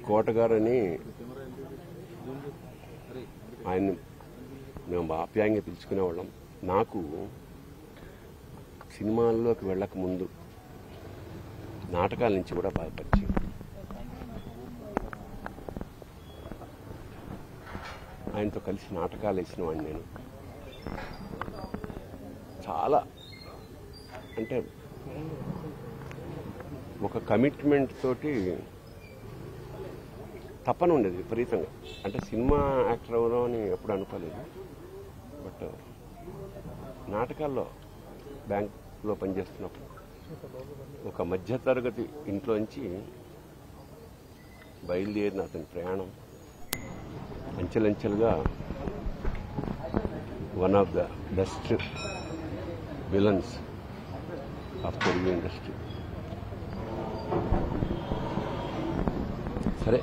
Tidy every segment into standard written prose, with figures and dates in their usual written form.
కోటగారని ఆయన మేము ఆప్యాయంగా పిలుచుకునేవాళ్ళం. నాకు సినిమాల్లోకి వెళ్ళక ముందు నాటకాల నుంచి కూడా బాగా పరిచయం. ఆయనతో కలిసి నాటకాలు వేసిన వాడిని నేను. చాలా అంటే ఒక కమిట్మెంట్ తోటి తప్పన ఉండేది విపరీతంగా. అంటే సినిమా యాక్టర్ అవుదాం అని ఎప్పుడు అనుకోలేదు. బట్ నాటకాల్లో బ్యాంక్లో పనిచేస్తున్నప్పుడు ఒక మధ్యతరగతి ఇంట్లోంచి బయలుదేరిన అతని ప్రయాణం అంచెలంచెలుగా one of the best villains of Telugu industry. సరే,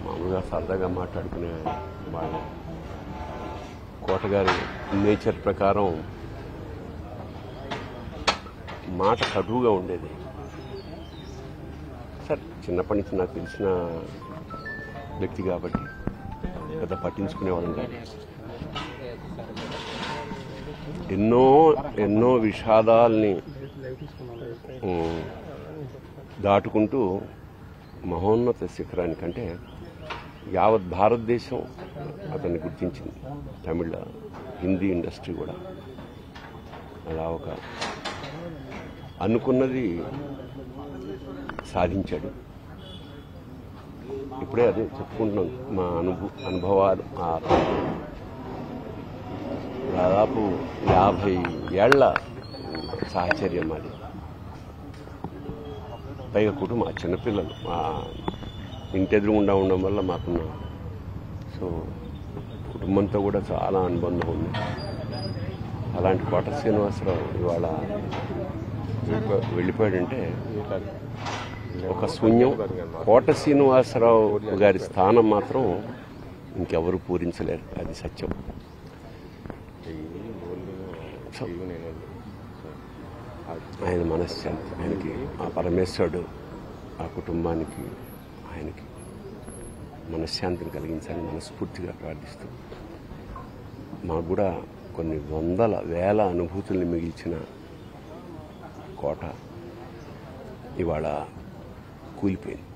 మామూలుగా సరదాగా మాట్లాడుకునే వాళ్ళు. కోటగారి నేచర్ ప్రకారం మాట కటువుగా ఉండేది. సరే, చిన్నప్పటి నుంచి నాకు తెలిసిన వ్యక్తి కాబట్టి పెద్ద పట్టించుకునేవాళ్ళం కాదు. ఎన్నో విషాదాల్ని దాటుకుంటూ మహోన్నత శిఖరానికంటే యావత్ భారతదేశం అతన్ని గుర్తించింది. తమిళ, హిందీ ఇండస్ట్రీ కూడా అలా ఒక అనుకున్నది సాధించాడు. ఇప్పుడే అదే చెప్పుకుంటున్నాం, మా అనుభవాలు. దాదాపు 50 ఏళ్ల సాహచర్యం అది. పైగా కుటుంబం, చిన్నపిల్లలు మా ఇంటి ఎదురుగుండా ఉండడం వల్ల మాకున్న కుటుంబంతో కూడా చాలా అనుబంధం ఉంది. అలాంటి కోట శ్రీనివాసరావు ఇవాళ వెళ్ళిపోయాడంటే ఒక శూన్యం. కోట శ్రీనివాసరావు గారి స్థానం మాత్రం ఇంకెవరు పూరించలేరు, అది సత్యం. ఆయన మనశ్శాంతి, ఆయనకి ఆ పరమేశ్వరుడు ఆ కుటుంబానికి ఆయనకి మనశ్శాంతిని కలిగించాలని మనస్ఫూర్తిగా ప్రార్థిస్తూ, మాకు కూడా కొన్ని వందల వేల అనుభూతుల్ని మిగిల్చిన కోట ఇవాళ కూలిపోయింది.